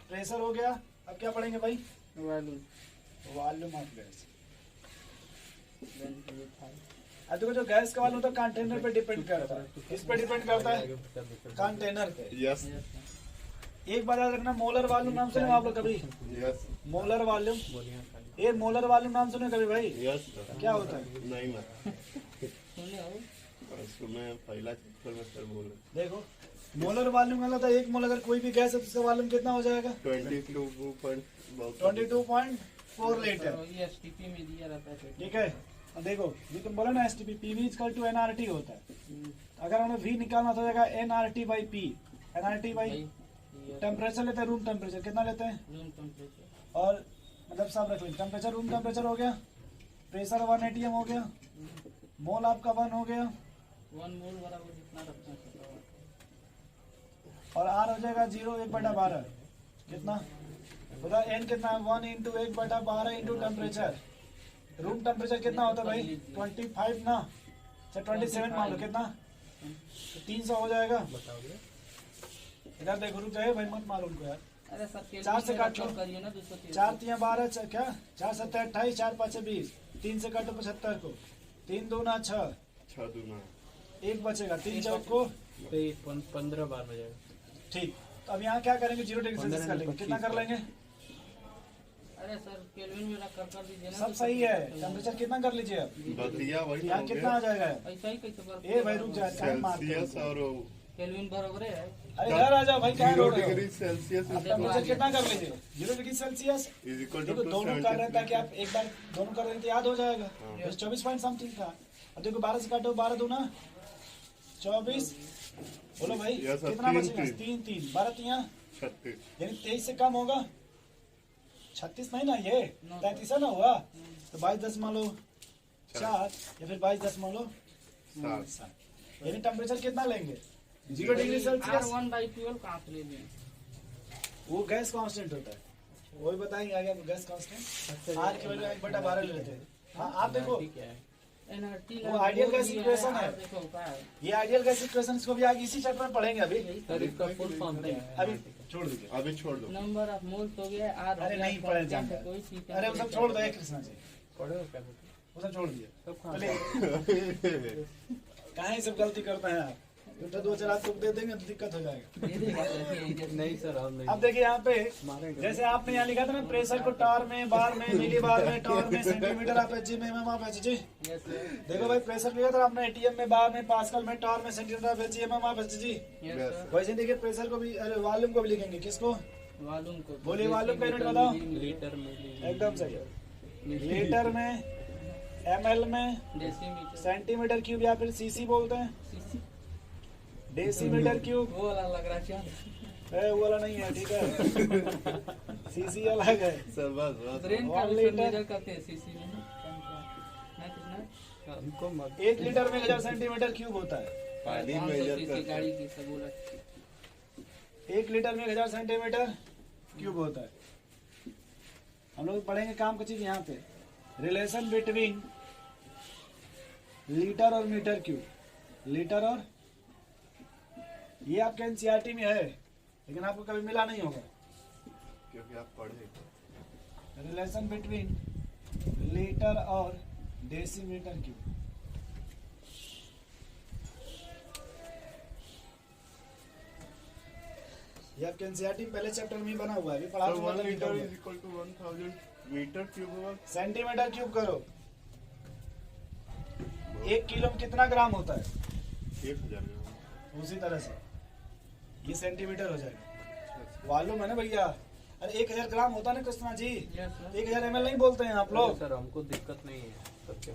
प्रेशर हो गया, अब क्या पढ़ेंगे भाई? Volume of gas. अब देखो जो गैस का वॉल्यूम होता है कंटेनर पे डिपेंड करता है। किस पे डिपेंड करता है? कंटेनर पे। यस एक बात याद रखना, मोलर वॉल्यूम नाम सुने आप लोग कभी? यस मोलर वॉल्यूम, बोलिए खाली। ये मोलर वॉल्यूम नाम सुने कभी भाई? यस क्या होता है? नहीं मैं सुने हो? उसको मैं पहला चैप्टर में सर बोल देखो, मोलर वॉल्यूम का मतलब एक मोल अगर कोई भी गैस है तो उसका वॉल्यूम कितना हो जाएगा? 22.4 लीटर। ये एसटीपी में दिया रहता है। ठीक है, अब देखो ये तुम बोला ना STP, PV equal to NRT होता है। अगर हमें वी निकालना तो हो जाएगा NRT by P. NRT by temperature लेते हैं, रूम टेम्परेचर कितना लेते हैं, रूम टेम्परेचर। और मतलब सब रख लेंगे। टेम्परेचर रूम टेम्परेचर हो गया, प्रेशर 1 atm हो गया, मोल आपका 1 हो गया, 1 मोल बराबर जितना रखते हैं सर। और आर हो जाएगा 0 1/12। कितना बता? एन कितना है? 1 into 1/12 into temperature. Room temperature कितना होता है भाई? 25 ना, अच्छा 27 मान लो। कितना? 300 हो जाएगा। बताओगे? इधर देखो, रुक जाइए भाई, मत मारो उनको यार। अरे सर केल्विन 4 से में काट लो। रखकर करिए ना 230। 4 3 12 क्या? 4 7 28, 4 5 20, 3 से काटो 75 को, 3 2 ना 6, 6 दूना 1 बचेगा, 3 4 को। तो ये 15 बार हो जाएगा। ठीक, तो अब यहाँ क्या करेंगे? 0 डिग्री सेल्सियस कर लेंगे। कितना कर लेंगे? अरे सर केल्विन में रखकर कर दीजिए ना। सब सही है। टेम्परेचर कितना कर लीजिए अब? बतिया वही ना यहाँ हो कितना आ गया। जाएगा? ऐसा ही कैसे कर? ए भाई रुक जा, टाइम मारते सेल्सियस हैं। और केल्विन बराबर है। अरे इधर आ जाओ भाई, क्या 0 रोड है? डिग्री सेल्सियस टेम्परेचर कितना कर लीजिए? 0 डिग्री सेल्सियस। इज इक्वल देखो टू दोनों कर रहे हैं ताकि आप एक बार दोनों कर रहे हैं तो याद हो जाएगा। हाँ। बस 24 पॉइंट समथिंग था। अब देखो 12 से काटो, 12 दूना 24। बोलो भाई Yes, sir, कितना 3 बचेगा? 3 3 12 3 36 यानी 23 से कम होगा। 36 नहीं ना, ये 33 है ना हुआ, तो 22.4 या फिर 22.7। यानी टेम्परेचर कितना लेंगे? 0 डिग्री सेल्सियस। R1/12 कहाँ से ले लें? वो गैस कांस्टेंट होता है, वही बताएंगे आगे आपको। गैस कांस्टेंट आर की वैल्यू 1/12 ले लेते हैं। हाँ आप देखो, ठीक है। एनआरटी वो आइडियल गैस इक्वेशन है। देखो होता है। ये आइडियल गैस इक्वेशन को भी आगे इसी चैप्टर में पढ़ेंगे। अभी सर इसका फुल फॉर्म क्या है? अभी छोड़ दीजिए। अभी छोड़ दो। नंबर ऑफ मोल्स हो गया आर। अरे नहीं पढ़े जानते हैं। कोई चीज अरे वो सब छोड़ दो कृष्णा जी, पढ़े हो क्या बेटा? वो सब छोड़ दिए। सब खा चलिए, कहाँ ये सब गलती करते हैं आप? तो दो चार आपको दे देंगे तो दिक्कत हो जाएगा। दे देगा सर, यही जैसे- नहीं सर अब नहीं अब देखिए यहाँ पे मारेंगे। जैसे आपने यहाँ लिखा था ना प्रेशर को टार में, बार में, मिली बार में, टॉर में, सेंटीमीटर आप एच जी में, एमएम आप एच जी। यस सर, देखो भाई प्रेशर लिखा था आपने एटीएम में, बार में, पास्कल में, टॉर में, सेंटीमीटर आप एच जी, एमएम आप एच जी। यस सर, वैसे देखिए प्रेशर को भी, अरे वॉल्यूम को भी लिखेंगे, किसको? वॉल्यूम को बोलिए वॉल्यूम का यूनिट बताओ। लीटर में एकदम सही है। लीटर में, एमएल में, डेसीमीटर, सेंटीमीटर क्यूब या फिर सीसी बोलते हैं, सीसी, डेसीमीटर क्यूब। वो वाला लग रहा है वो वाला नहीं है, ठीक है। सीसी अलग है। सर बस बस ब्रेन का 1 भी लीटर। मेजर करते हैं सीसी में ना कितना हमको मत 1 लीटर में 1000 सेंटीमीटर क्यूब होता है। पानी 500 मेजर सीसी करते गाड़ी हैं। की सहूलत। 1 लीटर में 1000 सेंटीमीटर क्यूब होता है। हम लोग पढ़ेंगे काम की चीज यहाँ पे, रिलेशन बिटवीन लीटर और मीटर क्यूब। लीटर और, ये आपके एनसीईआरटी में है लेकिन आपको कभी मिला नहीं होगा। क्योंकि आप पढ़े। रिलेशन बिटवीन लीटर और डेसीमीटर क्यूब। ये आपके एनसीईआरटी पहले चैप्टर में ही बना हुआ है, अभी पढ़ा सर दूंगा 1 तभी लीटर करूंगा। Is equal to 1000 metre cube होगा। सेंटीमीटर क्यूब करो। 1 किलो में कितना ग्राम होता है? 1000 ग्राम। उसी तरह से ये सेंटीमीटर हो जाएगा। मालूम है ना भैया? अरे 1000 ग्राम होता है ना Krishna ji, yes sir, 1000 ml नहीं बोलते हैं आप लोग, सर हमको दिक्कत नहीं है सत्य।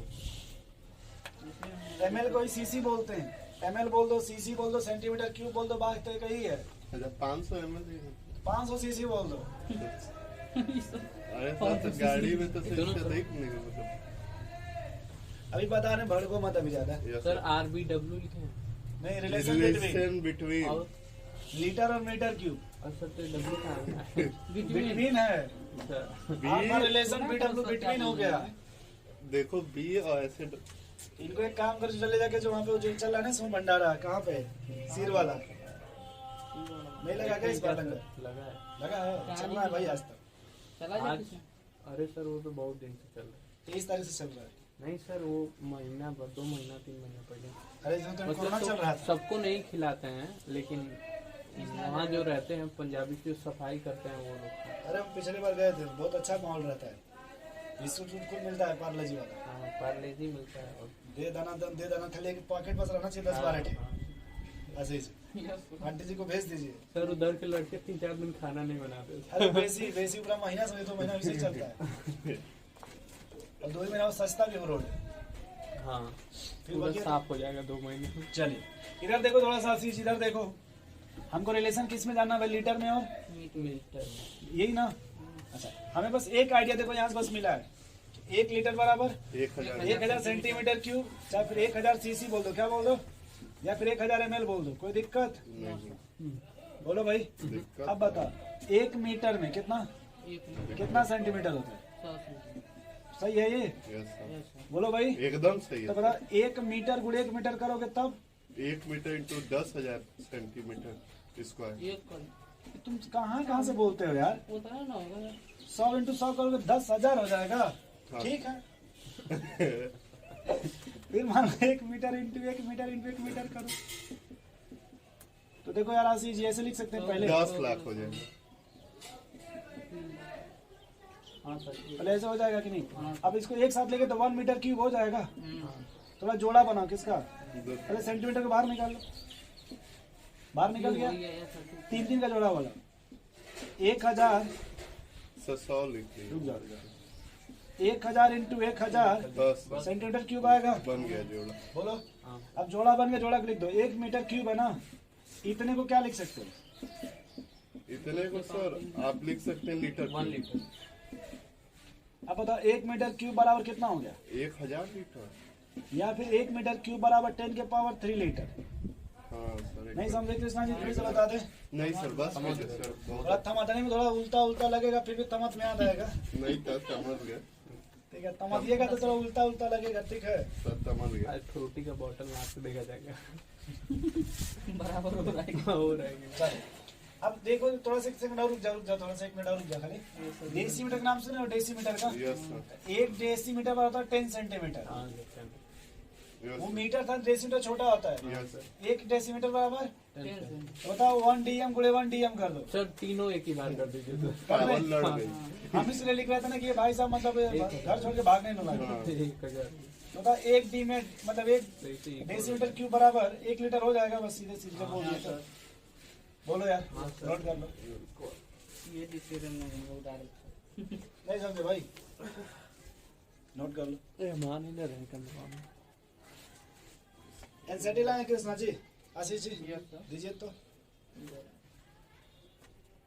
ml को ही सीसी बोलते हैं। ml बोल दो, सीसी बोल दो, सेंटीमीटर क्यूब बोल दो, बात तो एक ही है। अच्छा 500 ml 500 सीसी बोल दो। अरे सर तो गाड़ी में तो सिर्फ अधिक नहीं मतलब। अभी बता रहे भड़को मत अभी ज्यादा। Yes, sir sir. RBW लिखे हैं नहीं, रिलेशन बिटवीन Relation between और लीटर और मीटर क्यूब सर तो W का है बिटवीन है। सर आपका रिलेशन बीडब्ल्यू बिटवीन हो गया। देखो बी और ऐसे इनको एक काम कर, चले जाके जो वहाँ पे जो चल रहा है ना सोम भंडारा, कहाँ पे? सिर वाला नहीं लगा क्या इस बार? लगा है। लगा है, चलना है भाई आज तक। चला जाए आज किसी अरे सर वो तो बहुत दिन से चल रहा है। 23 तारीख से चल रहा है। नहीं सर वो महीना भर 2 महीना 3 महीना पहले अरे जो तो कोरोना चल रहा था। सबको नहीं खिलाते हैं लेकिन वहाँ जो रहते हैं पंजाबी जो सफाई करते हैं वो लोग। अरे हम पिछली बार गए थे, बहुत अच्छा माहौल रहता है। बिस्कुट उस्कुट मिलता है पार्ले जी वाला। हाँ पार्लेजी मिलता है और दे दाना थैले के पॉकेट बस रहना चाहिए 10-12 टे। ऐसे ही से। यस सर, आंटी जी को भेज दीजिए। सर उधर के लड़के 3-4 दिन खाना नहीं बनाते। अरे बेसी पूरा महीना से 2 महीना इसी चलता है। और 2 महीना सस्ता भी हो रोड। हाँ फिर पूरा बाकी साफ हो जाएगा 2 महीने में। चलिए इधर देखो थोड़ा सा आशीष, इधर देखो। हमको रिलेशन किस में जानना है? लीटर में और मीटर में। यही ना? अच्छा हमें बस एक आइडिया देखो यहाँ से बस मिला है। 1 लीटर बराबर 1000 सेंटीमीटर क्यूब, चाहे फिर 1000 सीसी बोल दो, क्या बोल दो, या फिर 1000 ml बोल दो, कोई दिक्कत? नहीं बोलो भाई। दिक्कत। अब बताओ 1 मीटर में कितना कितना सेंटीमीटर होता है? 100 सेंटीमीटर, सही है ये? यस सर यस सर, बोलो भाई। एकदम सही तो है। बता 1 मीटर गुणे 1 मीटर करोगे तब 1 मीटर इंटू 10,000 सेंटीमीटर स्क्वायर। एक कर तुम कहाँ से बोलते हो यार? होता है ना, होगा 100 इंटू 100 करोगे 10,000 हो जाएगा। हाँ। ठीक है। फिर मान लो 1 metre into 1 metre into 1 metre करो तो देखो यार आशीष जी ऐसे लिख सकते हैं पहले। 10 लाख हो जाएगा। हाँ सर, पहले ऐसे हो जाएगा कि नहीं? हाँ। अब इसको एक साथ लेके तो 1 मीटर क्यूब हो जाएगा। हम्म, थोड़ा जोड़ा बनाओ किसका? 10 पहले सेंटीमीटर को बाहर निकाल लो। बाहर निकल गया। वही है, यस सर, 3 का जोड़ा वाला 1000। सर 100 लिख रुक लीजिए। जाओ। 1000 इंटू 1000 10 सेंटीमीटर क्यूब आएगा। बन गया जोड़ा। बोलो। हाँ अब जोड़ा बन गया, जोड़ा को लिख दो। 1 मीटर क्यूब है ना, इतने को क्या लिख सकते हो? इतने को सर आप लिख सकते हैं लीटर 1 लीटर। अब बताओ 1 मीटर क्यूब बराबर कितना हो गया? 1000 लीटर। या फिर 1 मीटर क्यूब बराबर 10 के पावर 3 लीटर। हाँ सर नहीं समझे कृष्णा जी? प्लीज बता दे। नहीं सर बस मुझे सर थोड़ा बहुत थमाने में थोड़ा उल्टा उल्टा लगेगा, फिर भी तमत में याद आएगा। नहीं था समझ गया ठीक है, तमतिएगा तो थोड़ा उल्टा उल्टा लगेगा। ठीक है। सर समझ गया। आज फ्रूटी का बोतल नाक से देखा जाएगा। बराबर हो रहा है। हो रहेगा। चलो अब देखो थोड़ा सा 1 सेकंड और रुक जाओ थोड़ा सा 1 मिनट और रुक जाओ खाली। डेसीमीटर का नाम सुने हो? डेसीमीटर का यस सर 1 डेसीमीटर बराबर होता है 10 सेंटीमीटर। हाँ देखते हैं। Yes, वो sir. मीटर था, डेसीमीटर छोटा होता है। Yes, sir. 1 डेसीमीटर बराबर 10 cm। तो बताओ 1 डीएम गुणे 1 डीएम कर दो। सर तीनों एक ही बार कर दीजिए सर। पावर लड़ हाँ। गई। हम इसलिए लिख रहे थे ना कि ये भाई साहब मतलब घर छोड़ के भागने न लगे। हाँ। 1000। तो बताओ 1 डी में मतलब 1 वैसे ही डेसीमीटर क्यूब बराबर 1 लीटर हो जाएगा, बस सीधे सीधे बोल हाँ, दिया सर। बोलो यार, हाँ, सर। नोट कर लो। ये डिसीजन नहीं वो डायरेक्ट नहीं समझे भाई, नोट कर लो। ए मान इधर है कम से कम। एनसीटी लाए कृष्णा जी, आशीष जी Yes, sir. दीजिए तो।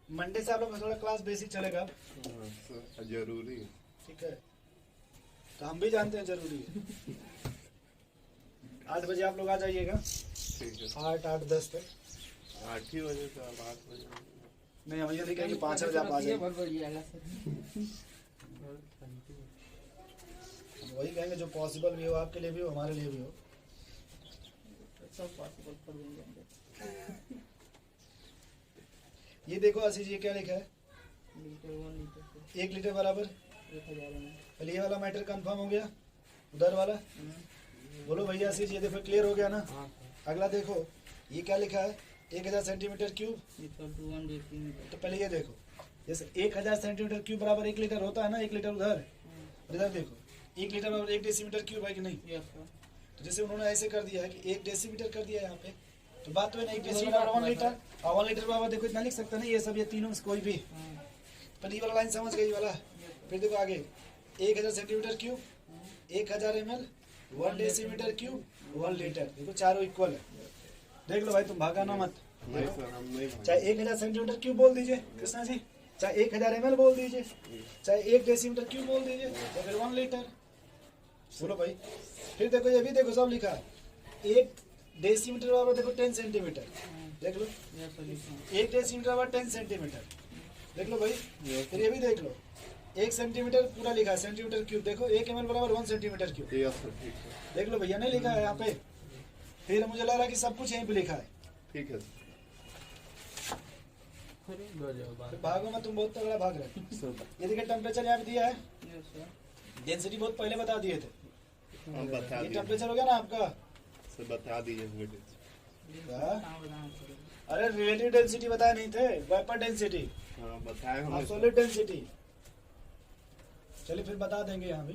मंडे से आप लोग का थोड़ा क्लास बेसिक चलेगा, हाँ, sir, जरूरी है। ठीक है? तो हम भी जानते हैं जरूरी है। 8 बजे आप लोग आ जाइएगा, ठीक है 8-10 तक। 8 ही बजे से आप 8 बजे नहीं हम ये नहीं कहेंगे 5 बजे आप आ जाइए, बढ़ जाएगा सर। हम वही कहेंगे जो पॉसिबल भी हो, आपके लिए भी हो, हमारे लिए भी हो। सब पॉसिबल कर देंगे। ये देखो आशीष जी क्या लिखा है, लीटर 1 लीटर से 1 लीटर बराबर। 1000 में। पहले ये वाला मैटर कंफर्म हो गया, उधर वाला बोलो भैया आशीष, ये देखो क्लियर हो गया ना। हाँ सर। अगला देखो ये क्या लिखा है, 1000 centimetre cube. Equal to 1 decimetre. तो पहले ये देखो, जैसे 1000 सेंटीमीटर क्यूब बराबर 1 लीटर होता है ना, 1 लीटर उधर, और इधर देखो 1 लीटर बराबर 1 डेसीमीटर क्यूब है कि नहीं। Yes sir. तो जैसे उन्होंने ऐसे कर दिया है कि 1 डेसीमीटर कर दिया है यहाँ पे, तो बात तो है ना 1 डेसीमीटर बराबर 1 लीटर, और 1 लीटर बराबर देखो इतना लिख सकते हैं ना, ये सब ये तीनों से कोई भी। पहले ये वाला लाइन समझ गई वाला। फिर देखो आगे 1000 centimetre cube, 1000 ml, 1 decimetre cube, 1 litre. देखो चारों इक्वल है। देख लो भाई, तुम भागा ना मत। नहीं सर हम नहीं चाहे 1000 सेंटीमीटर क्यूब बोल दीजिए कृष्णा जी, चाहे 1000 ml बोल दीजिए, चाहे 1 डेसीमीटर क्यूब बोल दीजिए, या फिर 1 लीटर बोलो भाई। फिर देखो ये भी देखो सब लिखा है, 1 डेसीमीटर बराबर देखो 10 सेंटीमीटर, देख लो यस सर लिखा है। 1 डेसीमीटर बराबर 10 सेंटीमीटर, देख लो भाई। फिर ये भी देख लो 1 सेंटीमीटर पूरा लिखा है, सेंटीमीटर क्यूब देखो 1 ml बराबर 1 सेंटीमीटर क्यूब, यस सर ठीक है देख लो भैया नहीं लिखा है यहाँ पे। फिर मुझे लग रहा है कि सब कुछ यहीं पे लिखा है। ठीक है अरे 2000 बार। फिर भागो मत, तुम बहुत तगड़ा भाग रहे हो। सर ये देखिए टेम्परेचर यहाँ पे दिया है, यस सर। डेंसिटी बहुत पहले बता दिए थे। आप बता ये दीजिए टेम्परेचर हो गया ना आपका। सर बता दीजिए मुझे हाँ? कहाँ बताना पड़ेगा? अरे रिलेटिव डेंसिटी बताए नहीं थे, वेपर डेंसिटी, हाँ बताए हमने सॉलिड डेंसिटी। चलिए फिर बता देंगे यहाँ भी।